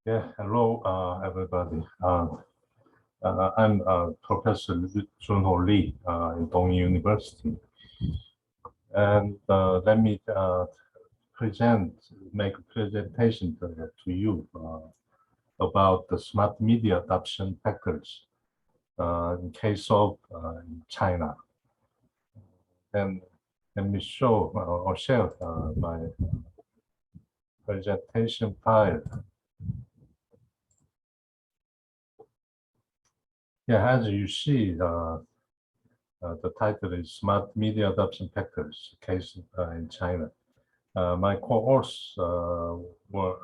Yeah, hello, everybody. I'm Professor Joon-Ho Lee in Dong University, and let me make a presentation to you about the smart media adoption factors in case of China. And let me show or share my presentation file. Yeah, as you see, the title is Smart Media Adoption Factors, Case in China. My co-authors were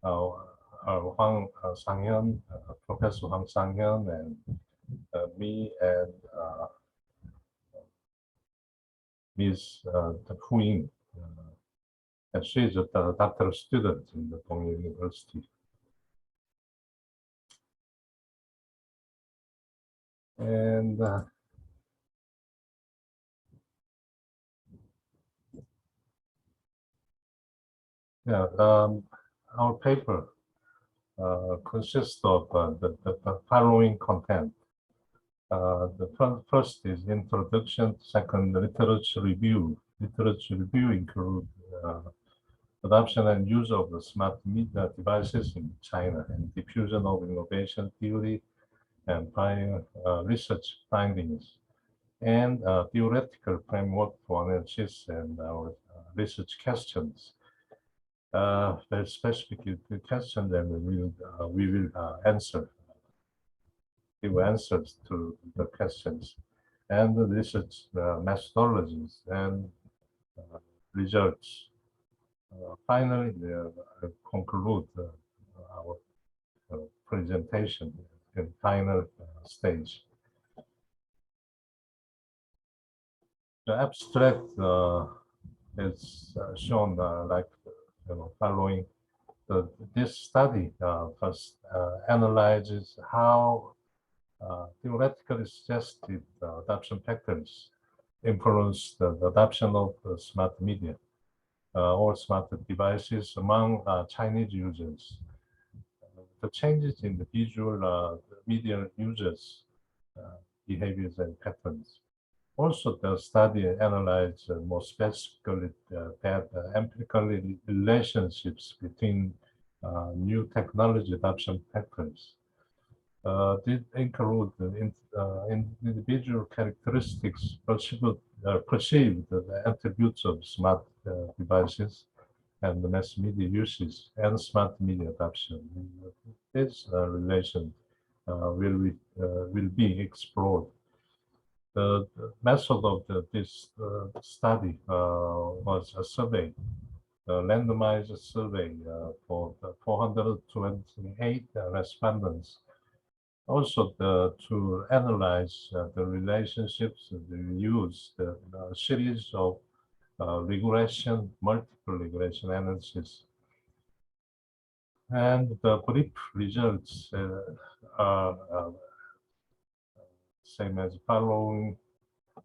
Hwang Sang-Hyun, Professor Hwang Sang-Hyun, and me and Ms. Ying. And she's a doctoral student in the Dong University. And yeah, our paper consists of the following content. The first is introduction, second, literature review. Literature review include adoption and use of the smart media devices in China and diffusion of innovation theory and prior research findings, and theoretical framework for analysis and our research questions. Very specific questions, and we will give answers to the questions, and the research methodologies and results. Finally, conclude our presentation in final stage. The abstract is shown like following. This study first analyzes how theoretically suggested adoption factors influence the adoption of smart media or smart devices among Chinese users. The changes in the visual media users' behaviors and patterns. Also, the study analyzed more specifically that empirical relationships between new technology adoption factors. These include individual characteristics, perceived attributes of smart devices and the mass media uses and smart media adoption. This relation will be explored. The method of this study was a survey, a randomized survey for 428 respondents. Also, to analyze the relationships, we used a series of multiple regression analysis. And the brief results are same as following.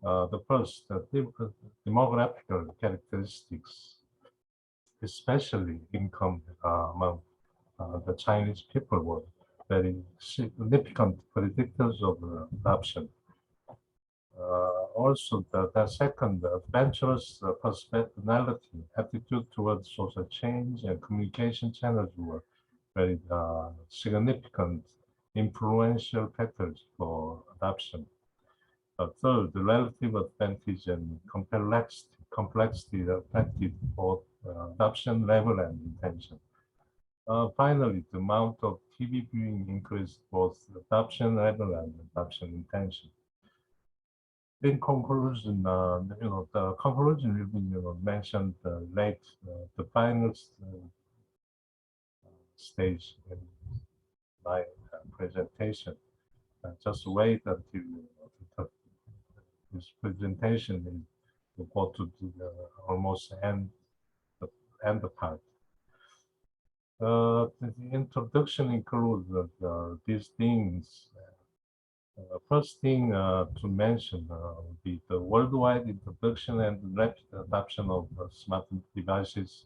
The first, demographical characteristics, especially income among the Chinese people, were very significant predictors of adoption. Also, the second, adventurous personality, attitude towards social change and communication channels were very significant influential factors for adoption. Third, the relative advantage and complexity affected both adoption level and intention. Finally, the amount of TV viewing increased both adoption level and adoption intention. In conclusion, the conclusion will be mentioned late, the final stage in my presentation. Just wait until this presentation will go to the almost end part. The introduction includes these things. First thing to mention would be the worldwide introduction and rapid adoption of smart devices,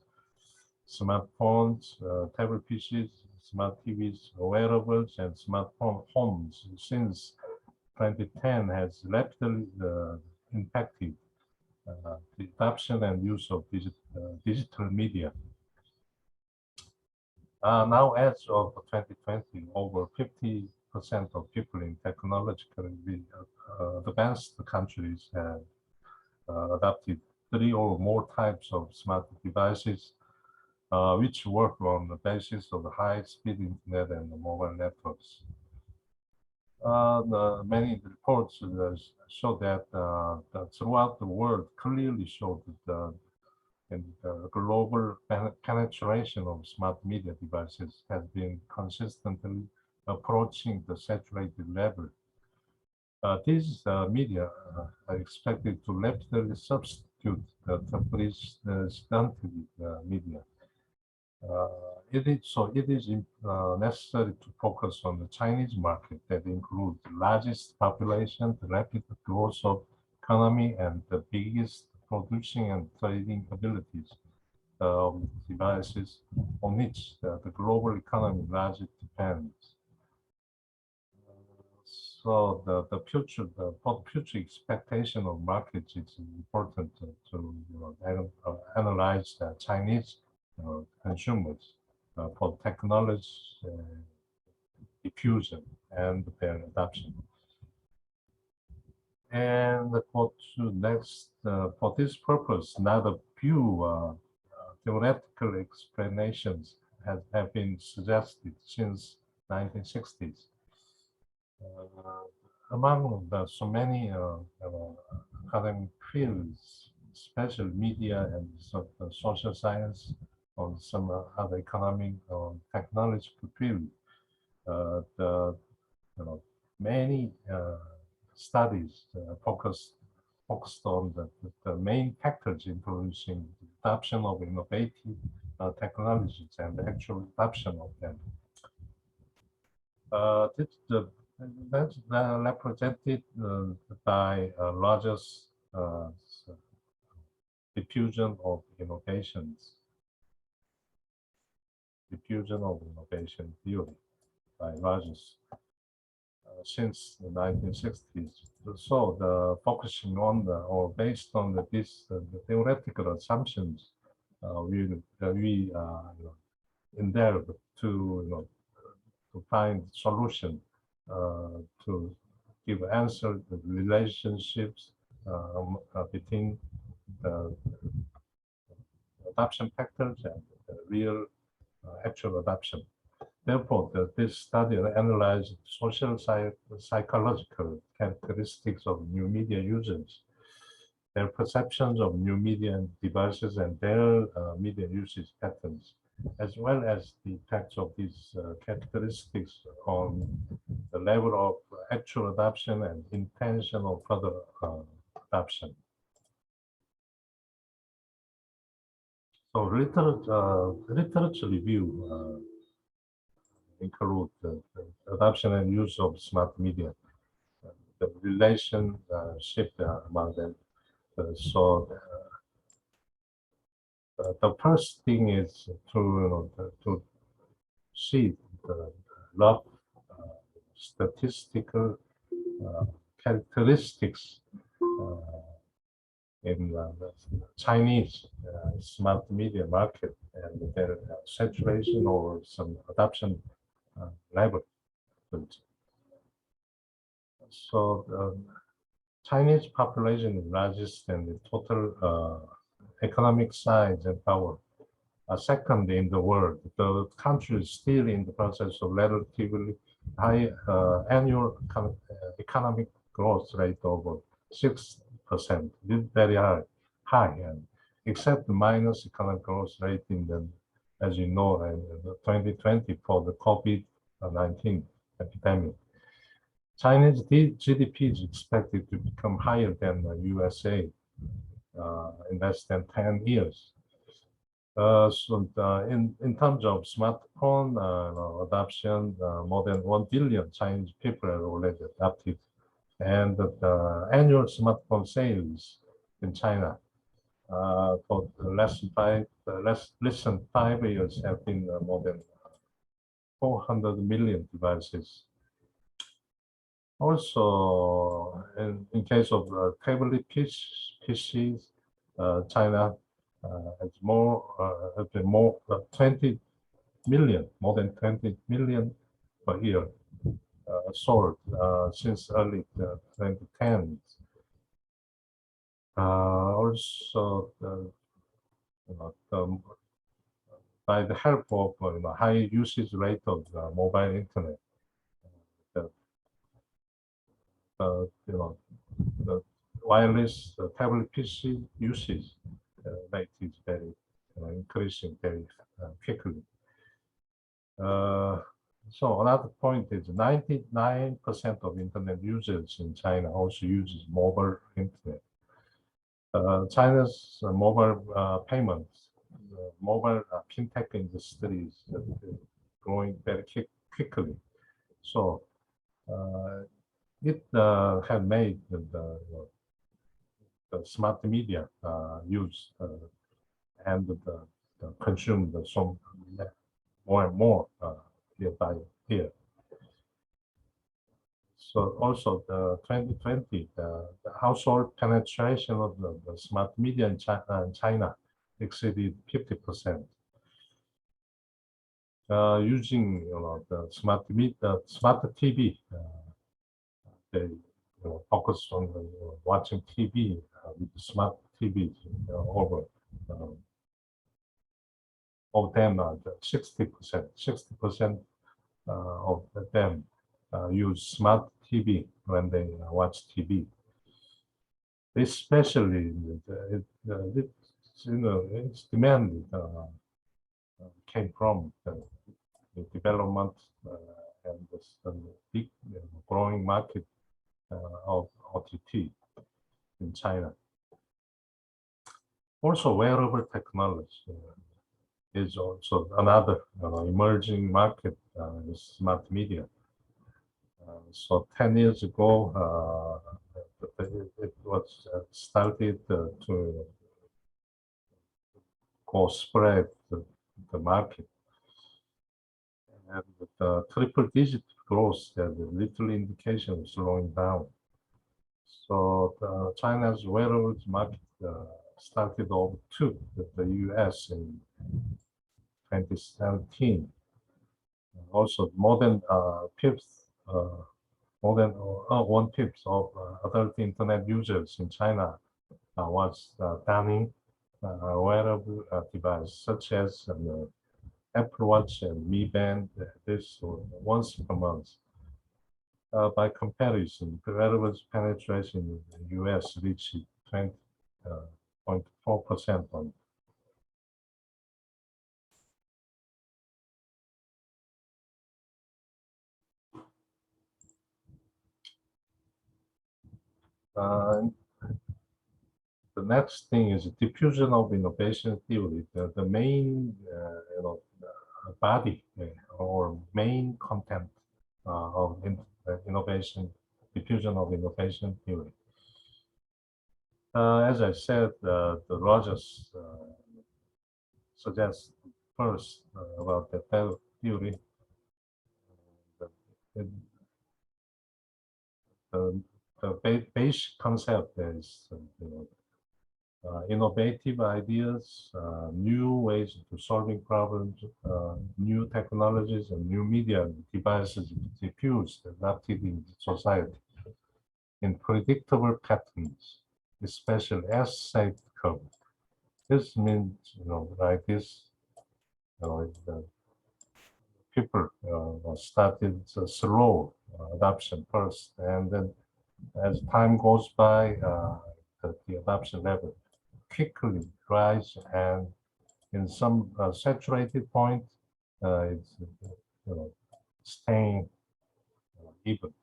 smartphones, tablet PCs, smart TVs, wearables, and smartphone homes since 2010 has rapidly impacted the adoption and use of digital media. Now, as of 2020, over 50% of people in technologically advanced countries have adopted 3 or more types of smart devices, which work on the basis of the high-speed internet and the mobile networks. Many reports show that throughout the world clearly show that the global penetration of smart media devices has been consistently approaching the saturated level. These media are expected to rapidly substitute the stunted media. It is necessary to focus on the Chinese market that includes the largest population, the rapid growth of economy, and the biggest producing and trading abilities of devices on which the global economy largely depends. So for future expectation of markets, it's important to analyze the Chinese consumers for technology diffusion and their adoption. And for this purpose, not a few theoretical explanations have been suggested since 1960s. Among so many academic fields, special media and social science, or some other economic or technological field, many studies focused on the main factors influencing the adoption of innovative technologies and the actual adoption of them. That's represented by largest diffusion of innovations. Diffusion of innovation theory by Rogers since the 1960s. So focusing on or based on the theoretical assumptions, we endeavor to find solution to give answer to the relationships between the adoption factors and the real actual adoption. Therefore, this study analyzed social psychological characteristics of new media users, their perceptions of new media devices and their media usage patterns, as well as the effects of these characteristics on the level of actual adoption and intention of further adoption. So literature review include the adoption and use of smart media, the relationship among them. So the first thing is to see the rough statistical characteristics in the Chinese smart media market and their saturation or some adoption level. So the Chinese population is largest and the total economic size and power are second in the world. The country is still in the process of relatively high annual economic growth rate of 6%, very high, and except the minus economic growth rate in the, as you know, in 2020 for the COVID-19 epidemic. Chinese GDP is expected to become higher than the USA in less than 10 years. In terms of smartphone adoption, more than 1 billion Chinese people are already adopted. And the annual smartphone sales in China for less than 5 years have been more than 400 million devices. Also, in case of tablet PCs, China has been more 20 million, more than 20 million per year sold since early 2010s. Also, by the help of high usage rate of mobile internet, the wireless tablet PC usage rate is very increasing very quickly. So another point is 99% of internet users in China also uses mobile internet. China's mobile payments, mobile fintech industry is growing very quickly. So it had made the smart media use and consumed some more and more year by year. So also the 2020, the household penetration of the smart media in China exceeded 50%. Using the smart TV, they focus on watching TV with the smart TV over of them 60% of them use smart TV when they watch TV. Especially its demand came from the development and the big growing market of OTT in China. Also, wearable technology is also another emerging market in smart media. So 10 years ago, it was started to go spread the market. And the triple-digit growth has little indication of slowing down. So China's wearables market started off too with the US in 2017. Also, more than one-fifth of adult internet users in China was donning a wearable device such as Apple Watch and Mi Band, this once per month. By comparison, the wearables penetration in the US reached 20.4% on. The next thing is diffusion of innovation theory. The main body or main content of innovation, diffusion of innovation theory. As I said, the Rogers suggests first about the theory. The basic concept is innovative ideas, new ways to solving problems, new technologies, and new media devices diffused, adapted in society in predictable patterns, especially S-shaped curve. This means, like this, people started slow adoption first, and then as time goes by, the adoption level quickly rise, and in some saturated point, it's staying even,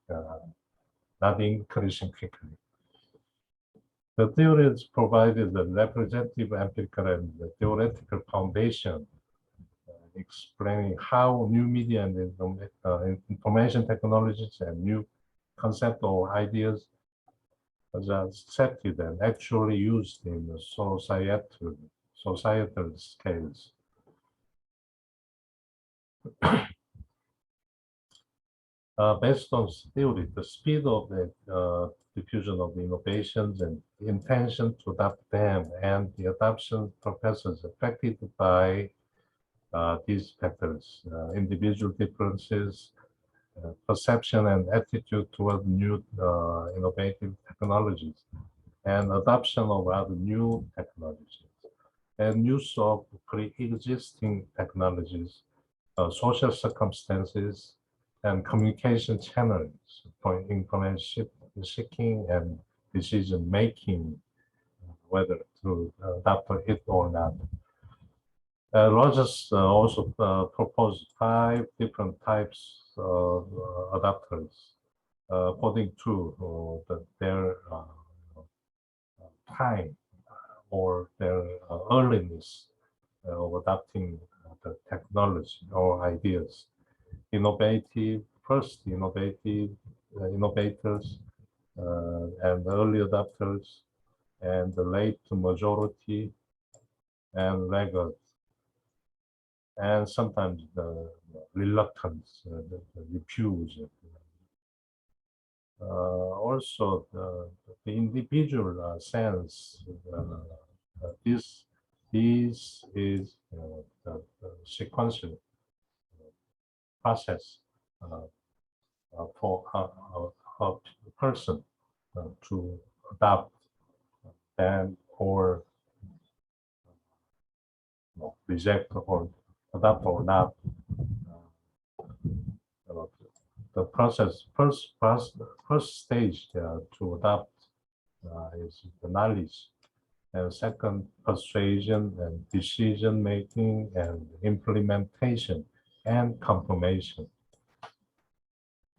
not increasing quickly. The theories provided the representative, empirical, and the theoretical foundation, explaining how new media and information technologies and new conceptual ideas are accepted and actually used in the societal scales. Based on theory, the speed of the diffusion of the innovations and the intention to adopt them and the adoption purposes affected by these factors, individual differences, perception and attitude toward new innovative technologies, and adoption of other new technologies, and use of pre-existing technologies, social circumstances, and communication channels for information seeking and decision making, whether to adopt it or not. Rogers also proposed 5 different types of adapters according to their time or their earliness of adopting the technology or ideas. First innovative, innovators, and early adopters, and the late majority, and laggards, and sometimes the reluctance, the refuse. Also, the individual sense, this is the sequential process for a person to adopt and or reject or adopt or not. The first stage to adopt is the knowledge, and second, persuasion and decision making and implementation and confirmation.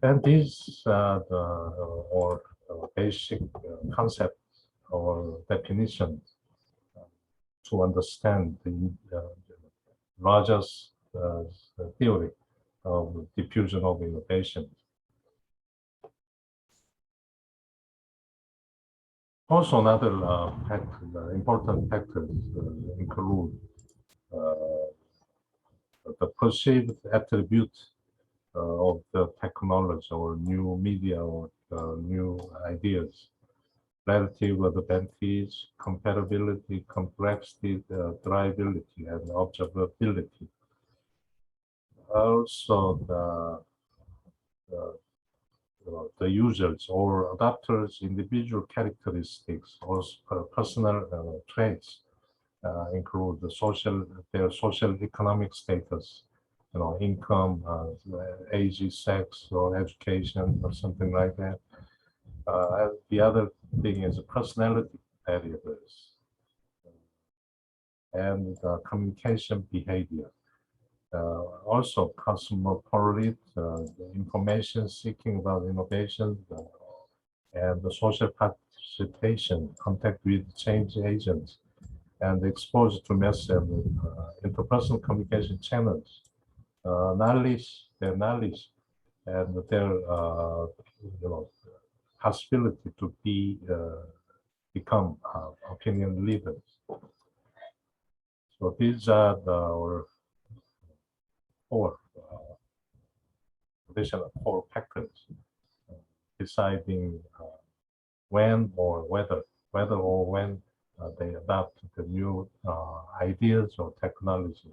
And these are the basic concepts or definitions to understand the Rogers' theory of diffusion of innovation. Also, another important factors include the perceived attribute of the technology or new media or new ideas, relative advantage, compatibility, complexity, drivability, and observability. Also, the users or adopters' individual characteristics or personal traits include their social economic status, income, age, sex, or education, or something like that. The other thing is personality variables and communication behavior. Also, cosmopolitan, information seeking about innovation, and the social participation, contact with change agents, and exposure to mass and interpersonal communication channels, their knowledge, and their possibility to become opinion leaders. So these are our four additional 4 factors deciding when or whether or when they adopt the new ideas or technologies.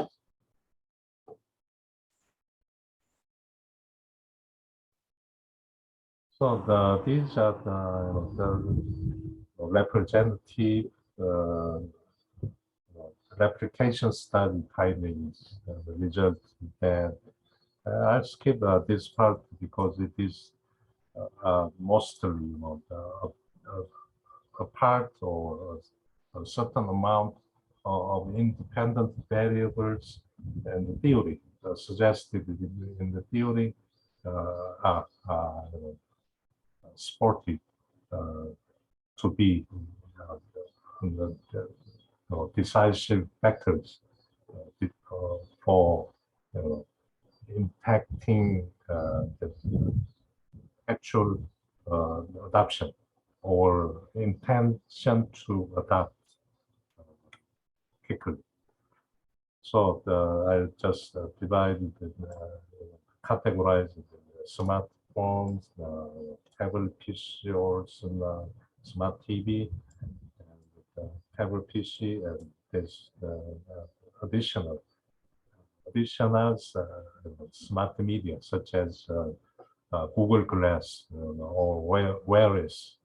So these are the representative replication study findings, the results that I'll skip this part because it is mostly a part or a certain amount of independent variables and the theory suggested in the theory are supported to be decisive factors for impacting the actual adoption or intention to adopt quickly. So I'll just divide categorize the smart smartphones, tablet PC, or some smart TV, and tablet PC, and there's additional smart media such as Google Glass or wearables,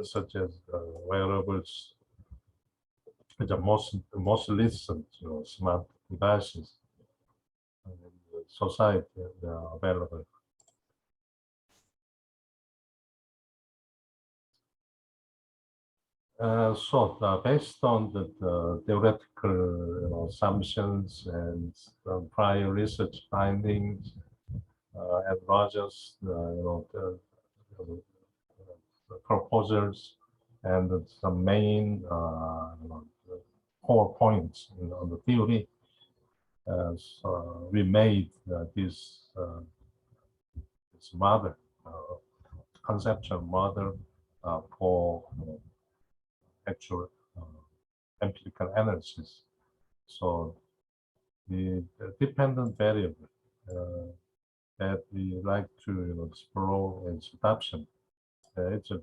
such as wearables, the most recent smart devices in the society available. Based on the theoretical assumptions and prior research findings, and Rogers, the proposals and some main core points on the theory. So we made this model, conceptual model for actual empirical analysis. So the dependent variable that we like to explore is adoption. It's a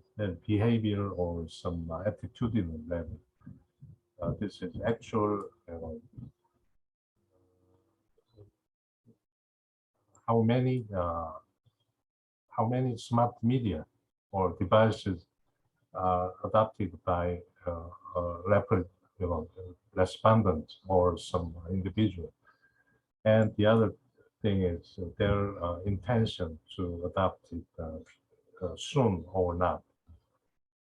behavior or some attitudinal level. This is actual how many smart media or devices are adopted by rapid respondent or some individual. And the other thing is their intention to adopt it soon or not,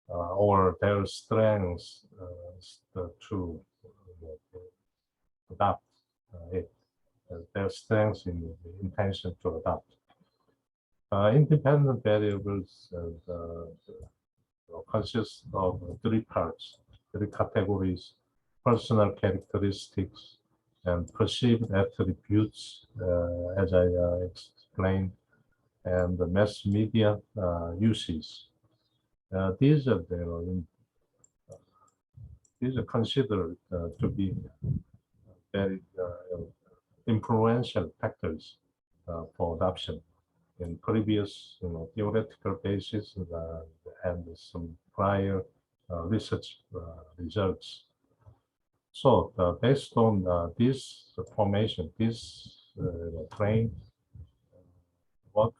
or their strengths to adopt it, their strengths in the intention to adopt. Independent variables consist of three parts, three categories: personal characteristics and perceived attributes, as I explained, and the mass media uses. These are considered to be very influential factors for adoption in previous theoretical basis and some prior research results. So based on this formation, this frame, what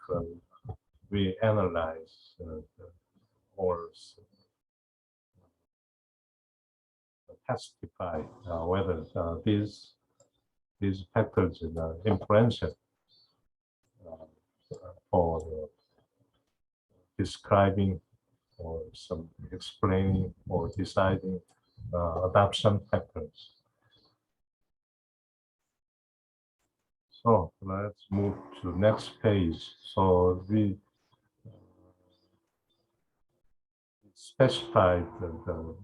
we analyze or testify whether these factors are influential for describing or some explaining or deciding adoption factors. So let's move to the next page. So we specified the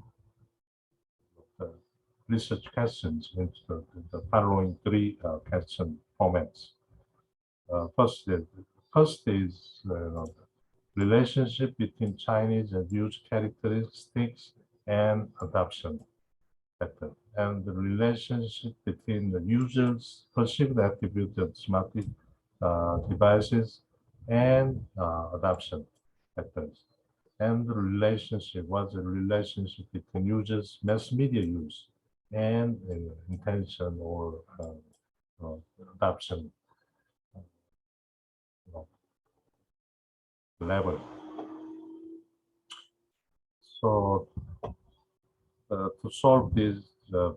research questions into the following three question formats. First is relationship between Chinese and use characteristics and adoption factor, and the relationship between the user's perceived attribute of smart devices and adoption factors, and the relationship was the relationship between users' mass media use and intention or adoption level. So to solve these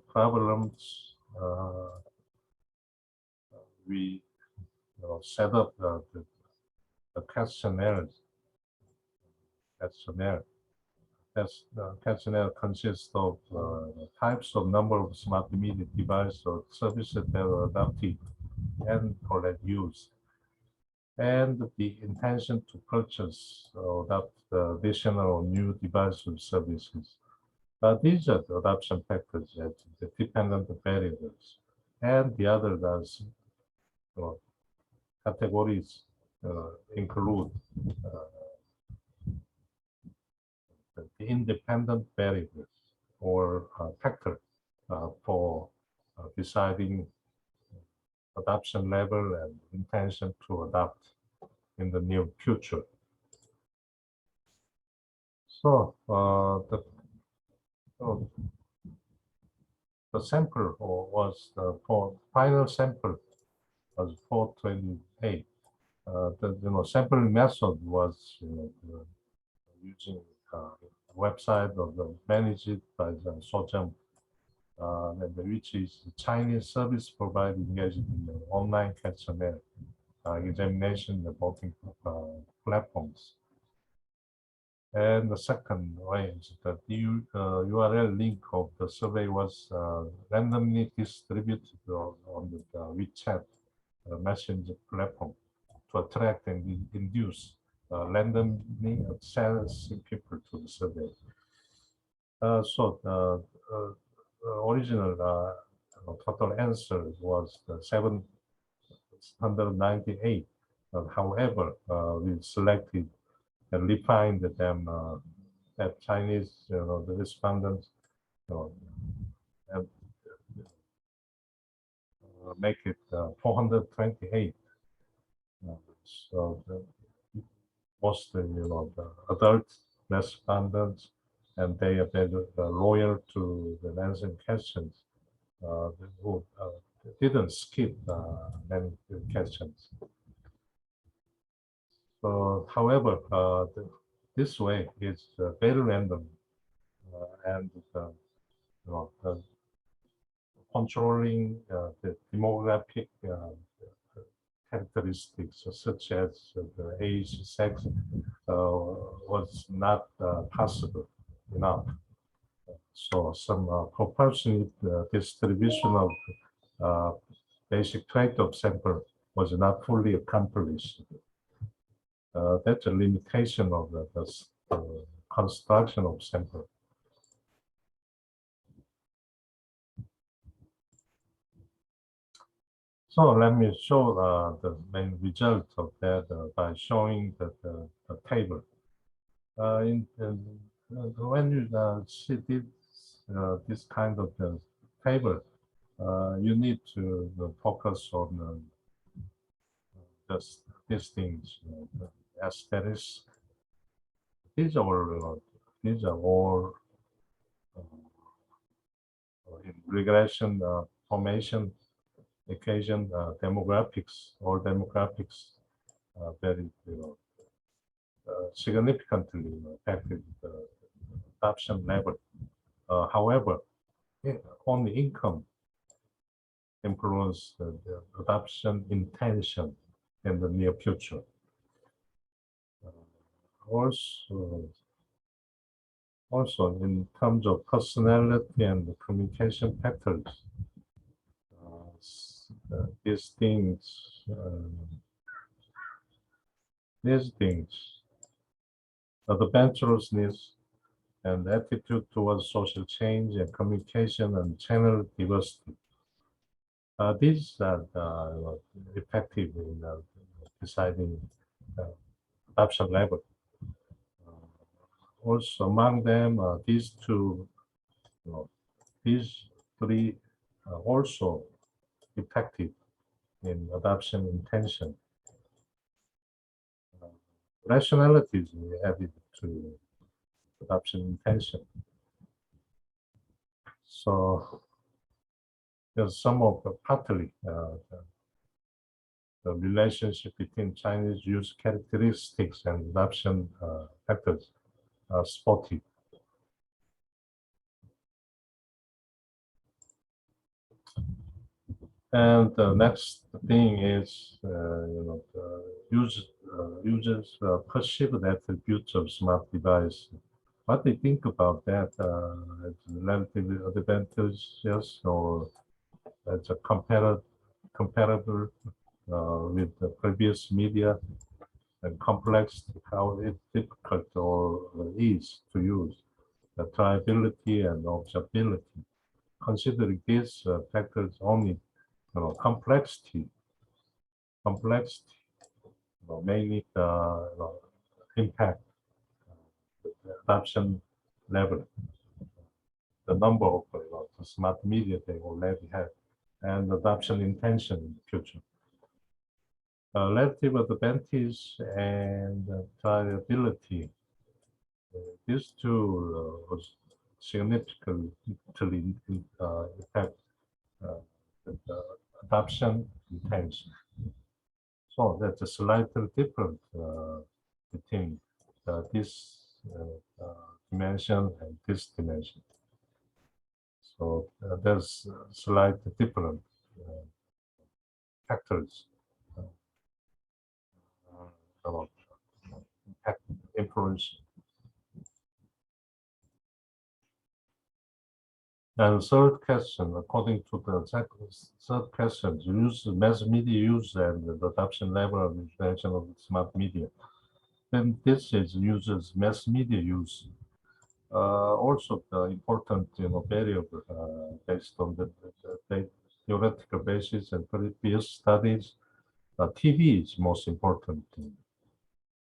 problems, we set up the questionnaire. Questionnaire consists of types of number of smart media devices or services that are adopted and collect use, and the intention to purchase or adopt additional or new devices or services. These are the adoption factors as the dependent variables, and the other categories include the independent variables or factor for deciding adoption level and intention to adopt in the near future. So the sample was for final sample was 428. The sampling method was using a website managed by the Sojam, which is a Chinese service provider engaged in the online questionnaire examination and voting platforms. And the second way is that the URL link of the survey was randomly distributed on the WeChat messenger platform to attract and induce randomly accessing people to the survey. So the original total answer was 798. However, we selected and refined them at Chinese, the respondents, and make it 428. So mostly, the adult respondents, and they are very loyal to the answering questions, who didn't skip many questions. So, however, this way is very random, and controlling the demographic characteristics such as the age, sex, was not possible enough. So some proportionate distribution of basic trait of sample was not fully accomplished. That's a limitation of the construction of sample. So let me show the main result of that by showing the table. When you see this kind of table, you need to focus on these things, aesthetics. These are all in regression formation occasion demographics or demographics very significantly affected the adoption level. However, only income influence the adoption intention in the near future. Also, in terms of personality and communication patterns, these things, adventurousness and attitude towards social change and communication and channel diversity. These are effective in deciding adoption level. Also, among them, these three also effective in adoption intention. Rationality is added to adoption intention. So there's some of the partly the relationship between Chinese use characteristics and adoption factors are spotted. And the next thing is, users perceived attributes of smart device. What they think about that is relatively advantageous, or it's a comparable with the previous media, and complex, how it's difficult or is to use, the triability and observability. Considering these factors only, complexity mainly impact the adoption level, the number of the smart media they already have, and adoption intention in the future. Relative advantage and triability. These two significantly impact the adoption intention. So that's a slightly different between this dimension and this dimension. So there's slightly different factors about influence. And third question, according to the third question, use mass media use and the adoption level of expansion of smart media. Then this is uses mass media use. Also the important variable based on the theoretical basis and previous studies. TV is most important.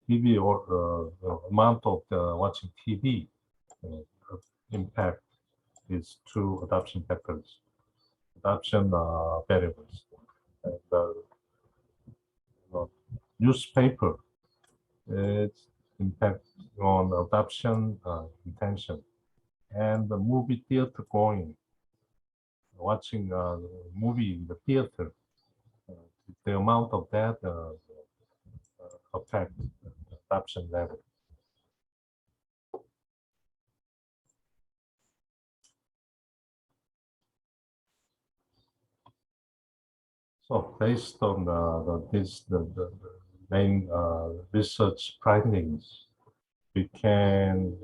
TV or amount of watching TV impact these two adoption factors, adoption variables. And newspaper, its impact on adoption intention, and the movie theater going, watching a movie in the theater, the amount of that affect adoption level. So based on the main research findings, we can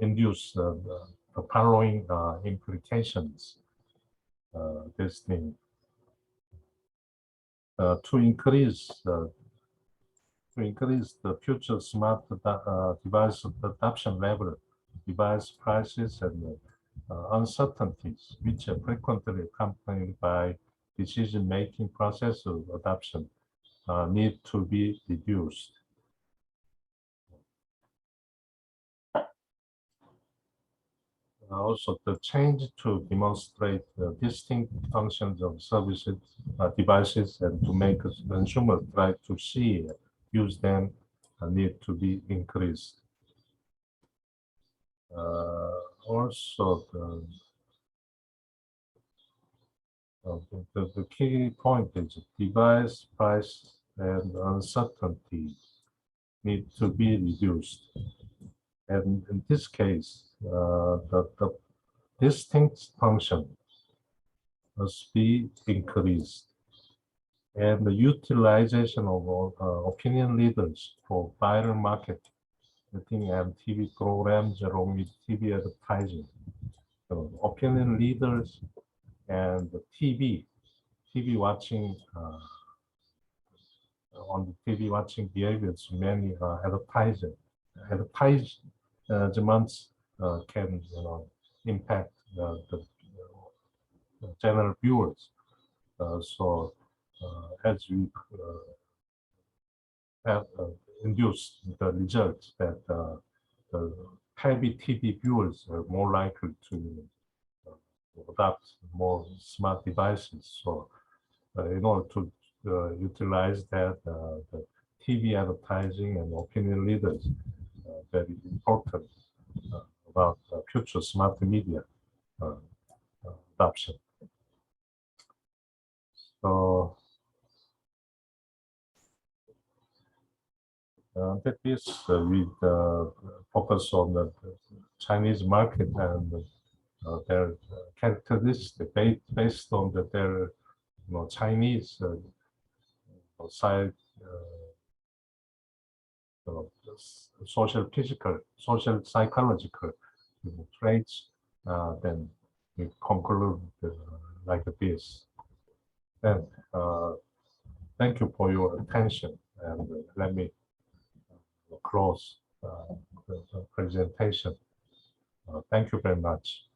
induce the following implications. This thing to increase the future smart device adoption level, device prices, and uncertainties, which are frequently accompanied by decision-making process of adoption, need to be reduced. Also, the change to demonstrate the distinct functions of services, devices, and to make consumers try to see, use them, need to be increased. Also, the key point is device price and uncertainty need to be reduced. And in this case, the distinct function must be increased. And the utilization of opinion leaders for viral marketing and TV programs along with TV advertising. So opinion leaders and the TV watching on the TV watching behaviors, many advertisements can impact the general viewers. So as we have induced the results that the heavy TV viewers are more likely to adopt more smart devices. So in order to utilize that, the TV advertising and opinion leaders very important about future smart media adoption. So that is we focus on the Chinese market and their characteristics based on their Chinese side, social, physical, social, psychological traits. Then we conclude like this. And thank you for your attention. And let me close the presentation. Thank you very much.